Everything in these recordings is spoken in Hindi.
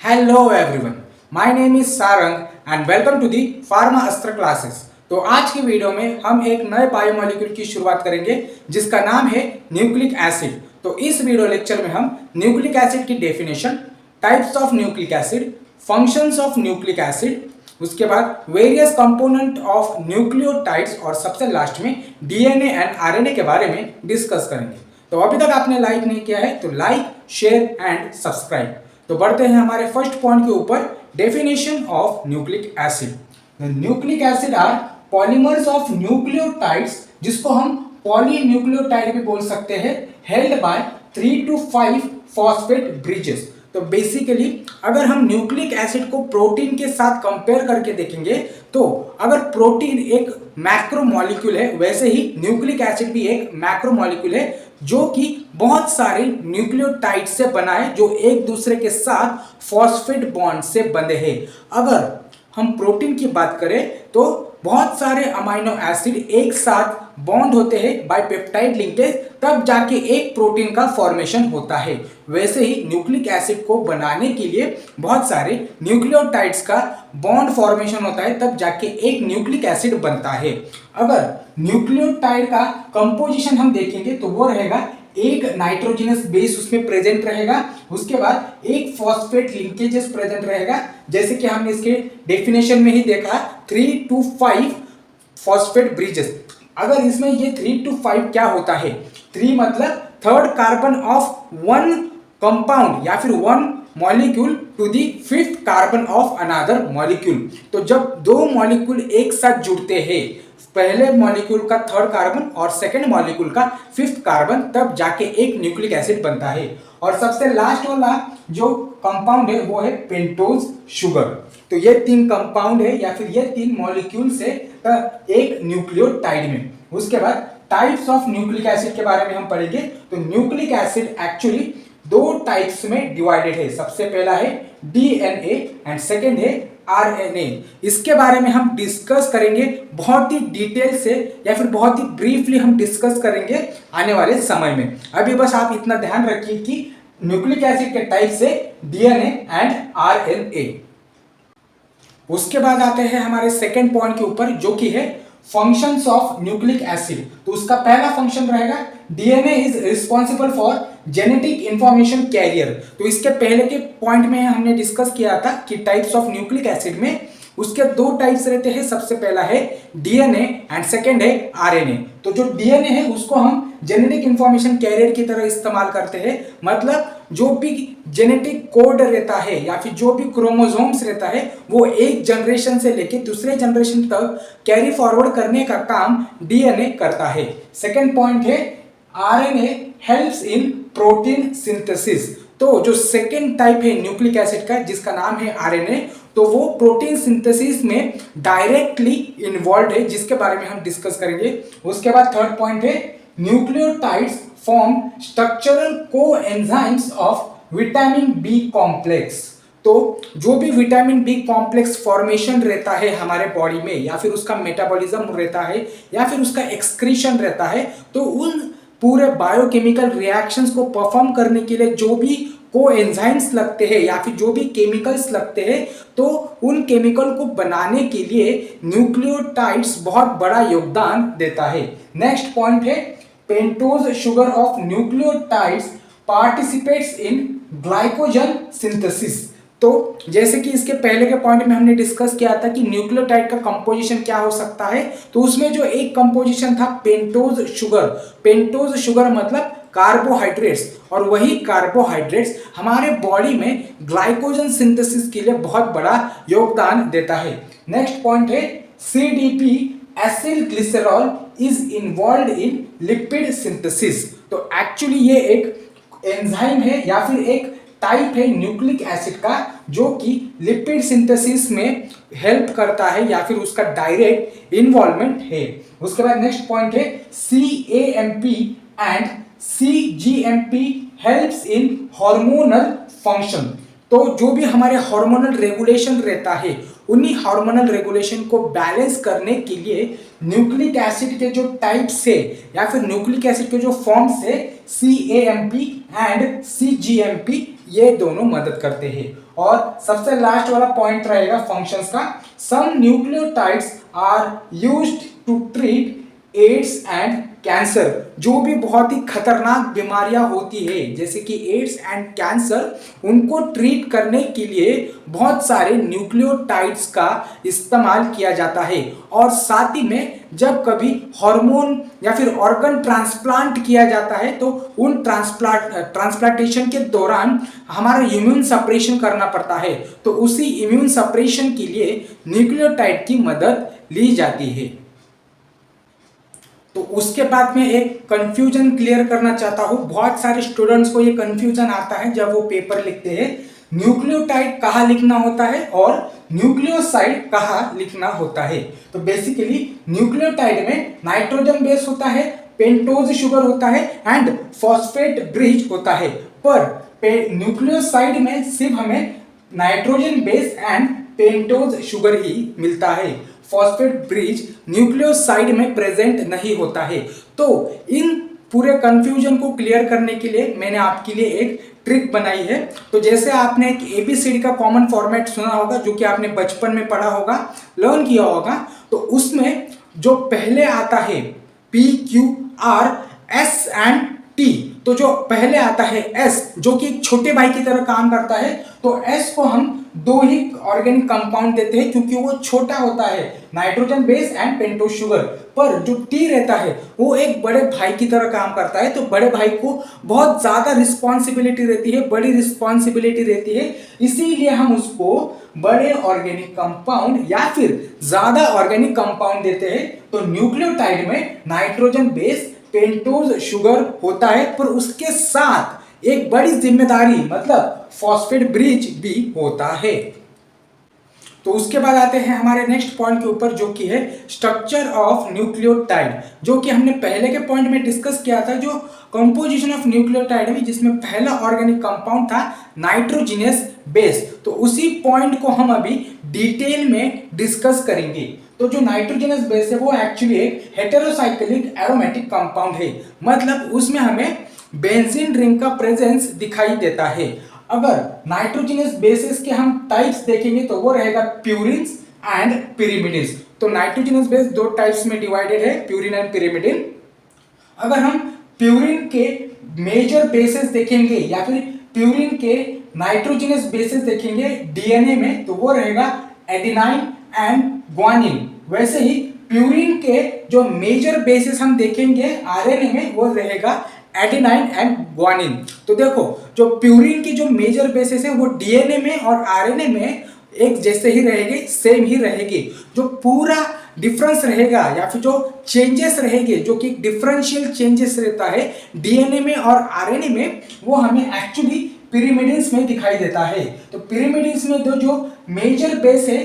Hello everyone, my name is Sarang and welcome to the Pharma Astra classes. तो आज की वीडियो में हम एक नए बायोमोलिक्यूल की शुरुआत करेंगे जिसका नाम है न्यूक्लिक एसिड। तो इस वीडियो लेक्चर में हम न्यूक्लिक एसिड की definition, types of nucleic acid, functions of nucleic acid, उसके बाद वेरियस कंपोनेंट ऑफ न्यूक्लियोटाइड्स और सबसे लास्ट में डीएनए एंड आरएनए के बारे में डिस्कस करेंगे। तो अभी तक आपने लाइक नहीं किया है तो लाइक, शेयर एंड सब्सक्राइब। तो बढ़ते हैं हमारे फर्स्ट पॉइंट के ऊपर, definition of nucleic acid. Nucleic acid are polymers of nucleotides, जिसको हम पॉलीन्यूक्लियोटाइड भी बोल सकते हैं, held by 3 to 5 phosphate bridges. तो बेसिकली अगर हम न्यूक्लिक एसिड को प्रोटीन के साथ कंपेयर करके देखेंगे तो अगर प्रोटीन एक मैक्रोमोलिक्यूल है, वैसे ही न्यूक्लिक एसिड भी एक मैक्रोमोलिक्यूल है जो कि बहुत सारे न्यूक्लियोटाइड से बना है जो एक दूसरे के साथ फॉस्फेट बॉन्ड से बंधे हैं। अगर हम प्रोटीन की बात करें तो बहुत सारे अमाइनो एसिड एक साथ बॉन्ड होते हैं बाय पेप्टाइड लिंकेज, तब जाके एक प्रोटीन का फॉर्मेशन होता है। वैसे ही न्यूक्लिक एसिड को बनाने के लिए बहुत सारे न्यूक्लियोटाइड्स का बॉन्ड फॉर्मेशन होता है, तब जाके एक न्यूक्लिक एसिड बनता है। अगर न्यूक्लियोटाइड का कंपोजिशन हम देखेंगे तो वो रहेगा, एक नाइट्रोजनस बेस उसमें प्रेजेंट रहेगा, उसके बाद एक फॉस्फेट लिंकेजेस प्रेजेंट रहेगा, जैसे कि हमने इसके डेफिनेशन में ही देखा 3 to 5 फॉस्फेट ब्रिजेस। अगर इसमें ये 3 to 5 क्या होता है, 3 मतलब third carbon of one compound या फिर one molecule to the fifth carbon of another molecule. तो जब दो मॉलिक्यूल एक साथ जुड़ते हैं, पहले मॉलिक्यूल का थर्ड कार्बन और सेकेंड मॉलिक्यूल का फिफ्थ कार्बन, तब जाके एक न्यूक्लिक एसिड बनता है। और सबसे लास्ट वाला जो कंपाउंड है वो है पेंटोज शुगर। तो ये 3 कंपाउंड है या फिर ये 3 मॉलिक्यूल्स है एक न्यूक्लियोटाइड में। उसके बाद टाइप्स ऑफ न्यूक्लिक एसिड के बारे में हम पढ़ेंगे। तो न्यूक्लिक एसिड एक्चुअली 2 टाइप्स में डिवाइडेड है। सबसे पहला है डीएनए एंड सेकेंड है आरएनए। इसके बारे में हम डिस्कस करेंगे बहुत ही डिटेल से या फिर बहुत ही ब्रीफली हम डिस्कस करेंगे आने वाले समय में। अभी बस आप इतना ध्यान रखिए कि न्यूक्लिक एसिड के टाइप से डीएनए एंड आरएनए। उसके बाद आते हैं हमारे सेकेंड पॉइंट के ऊपर, जो कि है फंक्शंस ऑफ न्यूक्लिक एसिड। तो उसका पहला फंक्शन रहेगा, DNA is responsible for genetic information carrier. तो इसके पहले के पॉइंट में हमने डिस्कस किया था कि टाइप्स ऑफ न्यूक्लिक एसिड में उसके 2 टाइप्स रहते हैं। सबसे पहला है डीएनए एंड सेकेंड है आरएनए। तो जो डीएनए है उसको हम जेनेटिक इंफॉर्मेशन कैरियर की तरह इस्तेमाल करते हैं, मतलब जो भी जेनेटिक कोड रहता है या फिर जो भी क्रोमोसोम्स रहता है वो एक जनरेशन से लेके दूसरे जनरेशन तक कैरी फॉरवर्ड करने का काम डीएनए करता है। सेकेंड पॉइंट है RNA helps in protein synthesis. तो जो सेकेंड टाइप है न्यूक्लिक एसिड का, जिसका नाम है आरएनए, तो वो प्रोटीन सिंथेसिस में डायरेक्टली इन्वॉल्व है, जिसके बारे में हम डिस्कस करेंगे। उसके बाद थर्ड पॉइंट है nucleotides form structural coenzymes of vitamin B complex. तो जो भी विटामिन बी कॉम्प्लेक्स फॉर्मेशन रहता है हमारे बॉडी में, या फिर उसका मेटाबॉलिज्म रहता है या फिर उसका एक्सक्रीशन रहता है, तो उन पूरे बायोकेमिकल रिएक्शंस को परफॉर्म करने के लिए जो भी कोएंजाइम्स लगते हैं या फिर जो भी केमिकल्स लगते हैं, तो उन केमिकल को बनाने के लिए न्यूक्लियोटाइड्स बहुत बड़ा योगदान देता है। नेक्स्ट पॉइंट है pentose sugar of nucleotides participates in glycogen synthesis. तो जैसे कि इसके पहले के पॉइंट में हमने डिस्कस किया था कि न्यूक्लियोटाइड का कंपोजिशन क्या हो सकता है, तो उसमें जो एक कंपोजिशन था पेंटोज शुगर। पेंटोज शुगर मतलब कार्बोहाइड्रेट्स, और वही कार्बोहाइड्रेट्स हमारे बॉडी में ग्लाइकोजन सिंथेसिस के लिए बहुत बड़ा योगदान देता है। नेक्स्ट पॉइंट है CDP acyl glycerol is involve in lipid synthesis. तो एक्चुअली ये एक एंजाइम है या फिर एक टाइप है न्यूक्लिक एसिड का जो कि लिपिड सिंथेसिस में हेल्प करता है या फिर उसका डायरेक्ट इन्वॉल्वमेंट है। उसके बाद नेक्स्ट पॉइंट है CAMP and CGMP helps in hormonal function. तो जो भी हमारे हार्मोनल रेगुलेशन रहता है, उन्हीं हार्मोनल रेगुलेशन को बैलेंस करने के लिए न्यूक्लिक एसिड के जो टाइप्स है या फिर न्यूक्लिक एसिड के जो फॉर्म्स है CAMP एंड CGMP, ये दोनों मदद करते हैं। और सबसे लास्ट वाला पॉइंट रहेगा फंक्शंस का। Some nucleotides are used to treat AIDS and cancer. जो भी बहुत ही खतरनाक बीमारियां होती है जैसे कि एड्स एंड कैंसर, उनको ट्रीट करने के लिए बहुत सारे न्यूक्लियोटाइड्स का इस्तेमाल किया जाता है। और साथ ही में जब कभी हार्मोन या फिर ऑर्गन ट्रांसप्लांट किया जाता है तो उन ट्रांसप्लांटेशन के दौरान हमारा इम्यून सप्रेशन करना पड़ता है, तो उसी इम्यून सप्रेशन के लिए न्यूक्लियोटाइड की मदद ली जाती है। तो उसके बाद में एक कंफ्यूजन क्लियर करना चाहता हूं। बहुत सारे स्टूडेंट्स को ये कंफ्यूजन आता है जब वो पेपर लिखते हैं, न्यूक्लियोटाइड कहाँ लिखना होता है और न्यूक्लियोसाइड कहाँ लिखना होता है। तो बेसिकली न्यूक्लियोटाइड में नाइट्रोजन बेस होता है, पेंटोज शुगर होता है एंड फॉस्फेट ब्रिज होता है। पर न्यूक्लियोसाइड में सिर्फ हमें nitrogen base and pentose sugar ही मिलता है। फॉस्फेट ब्रिज न्यूक्लियोसाइड में प्रेजेंट नहीं होता है। तो इन पूरे कंफ्यूजन को क्लियर करने के लिए मैंने आपके लिए एक ट्रिक बनाई है। तो जैसे आपने एक एबीसीडी का कॉमन फॉर्मेट सुना होगा जो कि आपने बचपन में पढ़ा होगा, लर्न किया होगा, तो उसमें जो पहले आता है P Q R S and T, तो जो पहले आता है एस जो कि एक छोटे भाई की तरह काम करता है, तो एस को हम दो ही ऑर्गेनिक कंपाउंड देते हैं क्योंकि वो छोटा होता है, nitrogen base and pentose sugar. पर जो टी रहता है वो एक बड़े भाई की तरह काम करता है, तो बड़े भाई को बहुत ज्यादा रिस्पॉन्सिबिलिटी रहती है, बड़ी रिस्पॉन्सिबिलिटी रहती है, इसीलिए हम उसको बड़े ऑर्गेनिक कंपाउंड या फिर ज्यादा ऑर्गेनिक कंपाउंड देते हैं। तो न्यूक्लियोटाइड में नाइट्रोजन बेस पेंटोज शुगर होता है, पर उसके साथ एक बड़ी जिम्मेदारी मतलब फॉस्फेट ब्रिज भी होता है। तो उसके बाद आते हैं हमारे नेक्स्ट पॉइंट के ऊपर जो कि है स्ट्रक्चर ऑफ न्यूक्लियोटाइड, जो कि हमने पहले के पॉइंट में डिस्कस किया था, जो कंपोजिशन ऑफ न्यूक्लियोटाइड में जिसमें पहला ऑर्गेनिक कंपाउंड था नाइट्रोजिनस बेस। तो उसी पॉइंट को हम अभी डिटेल में डिस्कस करेंगे। तो जो नाइट्रोजिनस बेस है वो एक्चुअली एक हेटेरोसाइक्लिक एरोमेटिक कंपाउंड है, मतलब उसमें हमें बेंजीन रिंग का प्रेजेंस दिखाई देता है। अगर नाइट्रोजिनस बेसेस के हम टाइप्स देखेंगे तो वो रहेगा प्यूरिन्स एंड पिरिमिडिन्स। तो नाइट्रोजिनस बेस दो टाइप्स में डिवाइडेड है, प्यूरिन एंड पिरिमिडिन। अगर हम प्यूरिन के मेजर बेसेस देखेंगे या फिर प्यूरिन के नाइट्रोजिनस बेसेस देखेंगे डीएनए में, तो वो रहेगा एडेनाइन एंड ग्वानिन। वैसे ही प्यूरिन के जो मेजर बेसेस हम देखेंगे आरएनए में, वो रहेगा एडेनाइन एंड ग्वानिन। तो देखो जो प्यूरिन की जो मेजर बेसिस है वो डीएनए में और आरएनए में एक जैसे ही रहेगी, सेम ही रहेगी। जो पूरा डिफरेंस रहेगा या फिर जो चेंजेस रहेंगे, जो कि डिफरेंशियल चेंजेस रहता है डीएनए में और आरएनए में, वो हमें एक्चुअली पिरिमिडिन्स में दिखाई देता है। तो पिरिमिडिन्स में जो मेजर बेस है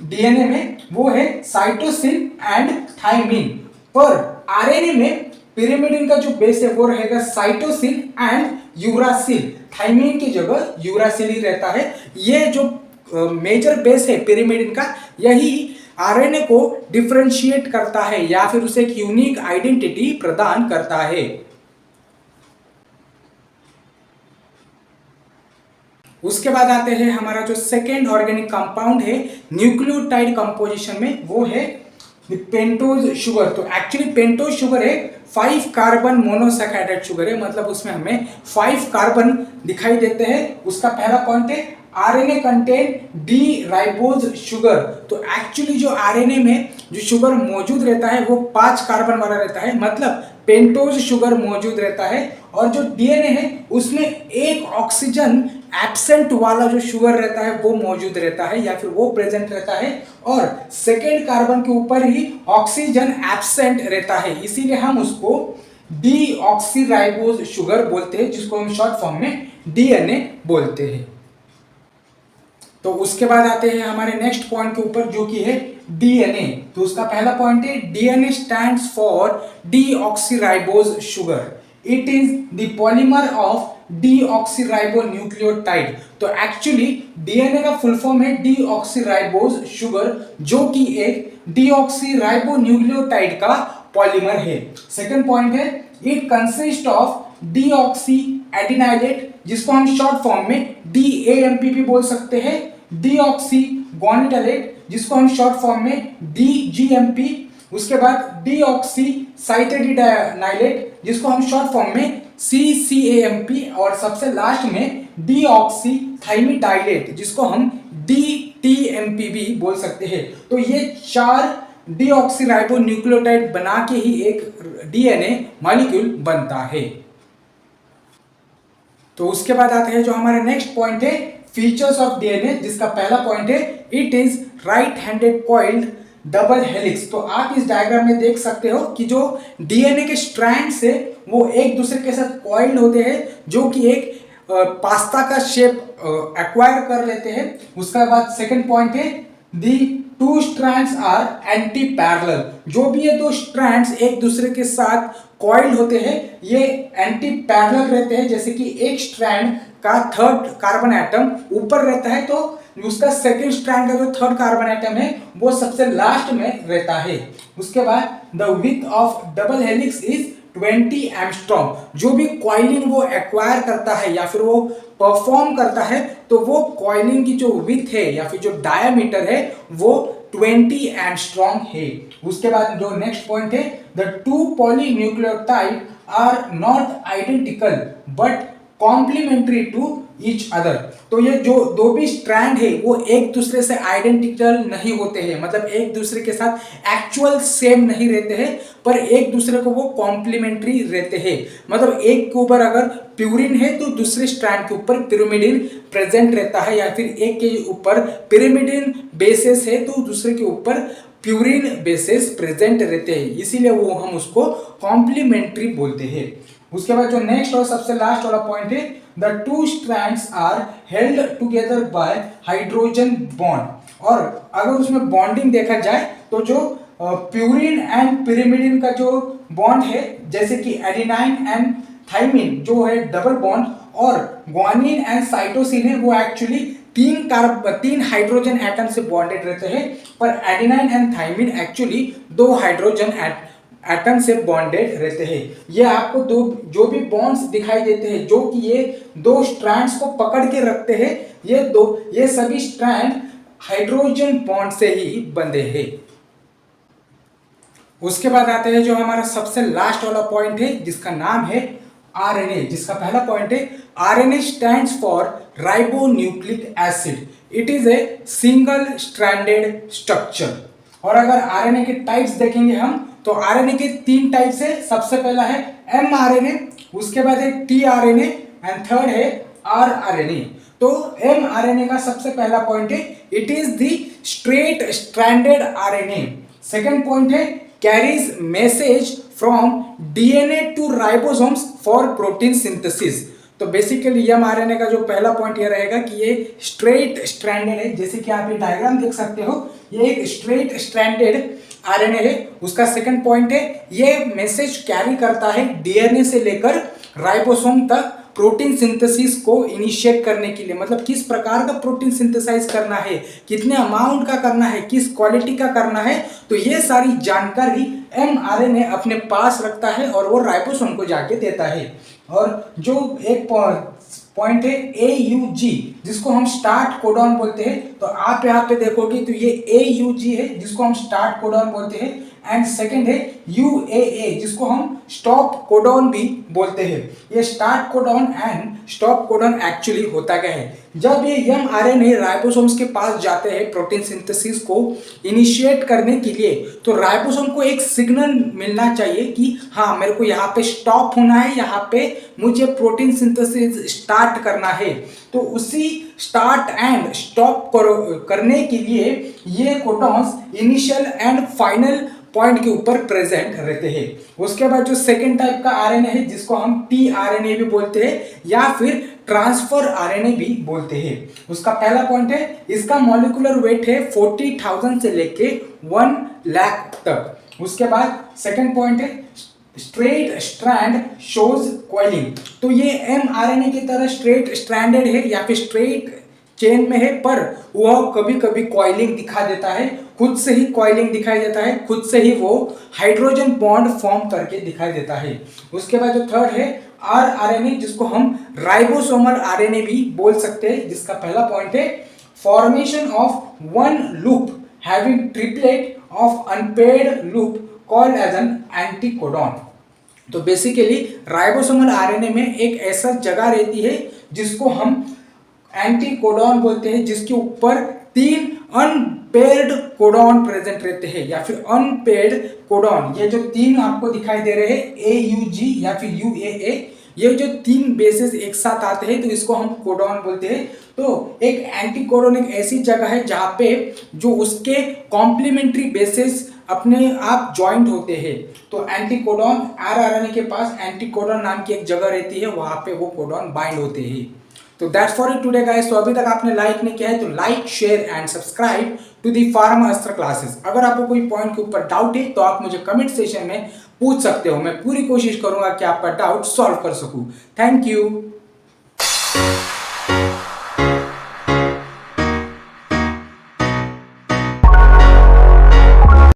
डीएनए में वो है साइटोसिन एंड थायमिन, पर आरएनए में पिरिमिडिन का जो बेस है वो रहेगा साइटोसिन एंड यूरासिल। थायमिन की जगह यूरासिल ही रहता है। ये जो मेजर बेस है पिरिमिडिन का, यही आरएनए को डिफरेंशिएट करता है या फिर उसे एक यूनिक आइडेंटिटी प्रदान करता है। उसके बाद आते हैं हमारा जो सेकेंड ऑर्गेनिक कंपाउंड है न्यूक्लियोटाइड कंपोजिशन में, वो है पेंटोज शुगर। तो एक्चुअली पेंटोज शुगर है 5 कार्बन मोनोसैकेराइड शुगर है, मतलब उसमें हमें 5 कार्बन दिखाई देते हैं। उसका पहला पॉइंट है RNA contain D ribose sugar. तो एक्चुअली जो आरएनए में जो शुगर मौजूद रहता है वो 5 कार्बन वाला रहता है, मतलब पेंटोज शुगर मौजूद रहता है। और जो डीएनए है उसमें एक ऑक्सीजन एब्सेंट वाला जो शुगर रहता है वो मौजूद रहता है या फिर वो प्रेजेंट रहता है, और सेकेंड कार्बन के ऊपर ही ऑक्सीजन एब्सेंट रहता है, इसीलिए हम उसको डीऑक्सीराइबोज शुगर बोलते हैं, जिसको हम शॉर्ट फॉर्म में डीएनए बोलते हैं। तो उसके बाद आते हैं हमारे नेक्स्ट पॉइंट के ऊपर जो कि है डीएनए। तो उसका पहला पॉइंट है DNA stands for deoxyribose sugar. It is the polymer of deoxyribonucleotide. तो एक्चुअली डीएनए का फुल फॉर्म है डीऑक्सीराइबोज शुगर, जो कि एक डीऑक्सीराइबोन्यूक्लियोटाइड का पॉलीमर है। सेकंड पॉइंट है it consist of deoxy adenylate जिसको हम शॉर्ट फॉर्म में DAMP भी बोल सकते हैं, डीऑक्सी गोनिटलेट जिसको हम शॉर्ट फॉर्म में DGMP, उसके बाद डीऑक्सी साइटेडिनाइलेट जिसको हम शॉर्ट फॉर्म में CCAMP, और सबसे लास्ट में डीऑक्सी थाइमिडाइलेट जिसको हम DTMP भी बोल सकते हैं। तो ये 4 डीऑक्सीराइबो न्यूक्लियोटाइड बना के ही एक DNA मॉलिक्यूल बनता है। तो उसके बाद आते हैं जो हमारा नेक्स्ट पॉइंट है फीचर्स ऑफ DNA, जिसका पहला पॉइंट है it is right handed coiled double helix. तो आप इस डायग्राम में देख सकते हो कि जो DNA के स्ट्रैंड्स है वो एक दूसरे के साथ कॉइल्ड होते हैं, जो कि एक पास्ता का शेप एक्वायर कर लेते हैं। उसके बाद सेकंड पॉइंट है दी 2 स्ट्रैंड्स आर एंटी पैरेलल। जो भी ये 2 स्ट्रैंड्स एक दूसरे के साथ कॉइल्ड होते हैं ये एंटी पैरेलल रहते हैं। जैसे कि एक स्ट्रैंड का 3rd कार्बन एटम ऊपर रहता है तो उसका सेकंड स्ट्रैंड का जो 3rd कार्बन एटम है वो सबसे लास्ट में रहता है। उसके बाद the width of double helix is 20 angstrom. जो भी कॉइलिंग वो एक्वायर करता है या फिर वो परफॉर्म करता है तो वो कॉइलिंग की जो विड्थ है या फिर जो डायमीटर है वो 20 एंगस्ट्रॉम है। उसके बाद जो नेक्स्ट पॉइंट है the 2 polynucleotide are not identical but complementary to each other. तो ये जो 2 भी स्ट्रैंड है वो एक दूसरे से आइडेंटिकल नहीं होते हैं, मतलब एक दूसरे के साथ एक्चुअल सेम नहीं रहते हैं, पर एक दूसरे को वो कॉम्प्लीमेंट्री रहते हैं। मतलब एक के ऊपर अगर प्यूरिन है तो दूसरे स्ट्रैंड के ऊपर पिरिमिडिन प्रेजेंट रहता है, या फिर एक के ऊपर पिरिमिडिन बेसिस है तो दूसरे के ऊपर प्यूरिन बेसिस प्रेजेंट रहते हैं, इसीलिए वो हम उसको कॉम्प्लीमेंट्री बोलते हैं। उसके बाद जो नेक्स्ट और सबसे लास्ट वाला पॉइंट है the 2 strands are held together by hydrogen bond. और अगर उसमें बॉन्डिंग देखा जाए तो जो प्यूरिन एंड पिरिमिडिन का जो बॉन्ड है, जैसे कि एडेनाइन एंड थाइमिन जो है डबल बॉन्ड, और ग्वानिन एंड साइटोसिन है वो एक्चुअली 3 हाइड्रोजन एटम से बॉन्डेड रहते हैं, पर adenine and thymine actually 2 hydrogen atom से बॉन्डेड रहते हैं। ये आपको जो भी बॉन्ड्स दिखाई देते हैं जो कि ये 2 स्ट्रैंड्स को पकड़ के रखते हैं, ये सभी स्ट्रैंड हाइड्रोजन बॉन्ड से ही बंधे हैं। उसके बाद आते हैं जो हमारा सबसे लास्ट वाला पॉइंट है जिसका नाम है RNA, जिसका पहला पॉइंट है RNA stands for ribonucleic acid. It is a single stranded structure. और अगर RNA के टाइप्स देखेंगे हम तो RNA के 3 टाइप्स है। सबसे पहला है mRNA, उसके बाद है tRNA एंड थर्ड है rRNA। तो mRNA का सबसे पहला पॉइंट है it is the straight stranded RNA। Second point है carries message from DNA to ribosomes for protein synthesis. तो बेसिकली mRNA का जो पहला पॉइंट ये रहेगा कि ये स्ट्रेट स्ट्रैंडेड है, जैसे कि आप ये डायग्राम देख सकते हो, ये एक स्ट्रेट स्ट्रैंडेड RNA है। उसका सेकंड पॉइंट है ये मैसेज कैरी करता है DNA से लेकर राइबोसोम तक प्रोटीन सिंथेसिस को इनिशिएट करने के लिए, मतलब किस प्रकार का प्रोटीन सिंथेसाइज करना है, कितने अमाउंट का करना है, किस क्वालिटी का करना है, तो ये सारी जानकारी mRNA अपने पास रखता है और वो राइबोसोम को जाके देता है। और जो एक पॉइंट है AUG जिसको हम स्टार्ट कोडॉन बोलते हैं, तो आप यहाँ पे देखोगे तो ये AUG है जिसको हम स्टार्ट कोडॉन बोलते हैं, एंड सेकंड है UAA जिसको हम स्टॉप कोडॉन भी बोलते हैं। ये start codon and stop codon actually होता क्या है, जब ये mRNA राइबोसोम्स के पास जाते हैं प्रोटीन सिंथेसिस को इनिशिएट करने के लिए, तो राइबोसोम को एक सिग्नल मिलना चाहिए कि हाँ मेरे को यहाँ पे स्टॉप होना है, यहाँ पे मुझे प्रोटीन सिंथेसिस स्टार्ट करना है। तो उसी स्टार्ट एंड स्टॉप करने के लिए ये codons initial and final point के ऊपर प्रेजेंट रहते हैं। उसके बाद जो सेकेंड टाइप का RNA है जिसको हम tRNA भी बोलते हैं या फिर ट्रांसफर RNA भी बोलते हैं। उसका पहला पॉइंट है इसका मॉलिक्यूलर वेट है 40,000 से लेके 1 लाख तक। उसके बाद सेकेंड पॉइंट है स्ट्रेट स्ट्रैंड शोज कॉइलिंग। तो ये mRNA की तरह स्ट्रेट स्ट्रैंडेड है या फिर स्ट्रेट चेन में है, पर वह कभी कभी कॉइलिंग दिखा देता है, खुद से ही कॉइलिंग दिखाई देता है, खुद से ही वो हाइड्रोजन बॉन्ड फॉर्म करके दिखाई देता है। उसके बाद जो थर्ड है आरआरएनए, जिसको हम राइबोसोमल आरएनए भी बोल सकते हैं, जिसका पहला पॉइंट है formation of one loop having triplet of unpaired loop called as an anticodon. तो बेसिकली राइबोसोमल आरएनए में एक ऐसा जगह रहती है जिसको हम एंटीकोडॉन बोलते हैं, जिसके ऊपर 3 अनपेयर्ड कोडॉन प्रेजेंट रहते हैं या फिर अनपेयर्ड कोडॉन। ये जो 3 आपको दिखाई दे रहे हैं AUG या फिर UAA, ये जो 3 बेसेस एक साथ आते हैं तो इसको हम कोडॉन बोलते हैं। तो एक एंटीकोडॉन एक ऐसी जगह है जहाँ पे जो उसके कॉम्प्लीमेंट्री बेसेस अपने आप ज्वाइंट होते हैं। तो एंटीकोडॉन आरआरएनए के पास एंटीकोडॉन नाम की एक जगह रहती है, वहाँ पे वो कोडॉन बाइंड होते हैं। तो that's for it today guys. तो अभी तक आपने लाइक नहीं किया है तो like, share and subscribe to the Pharma Astra classes. अगर आपको कोई पॉइंट के ऊपर डाउट है तो आप मुझे कमेंट सेशन में पूछ सकते हो, मैं पूरी कोशिश करूंगा कि आपका डाउट सॉल्व कर सकूं। Thank you.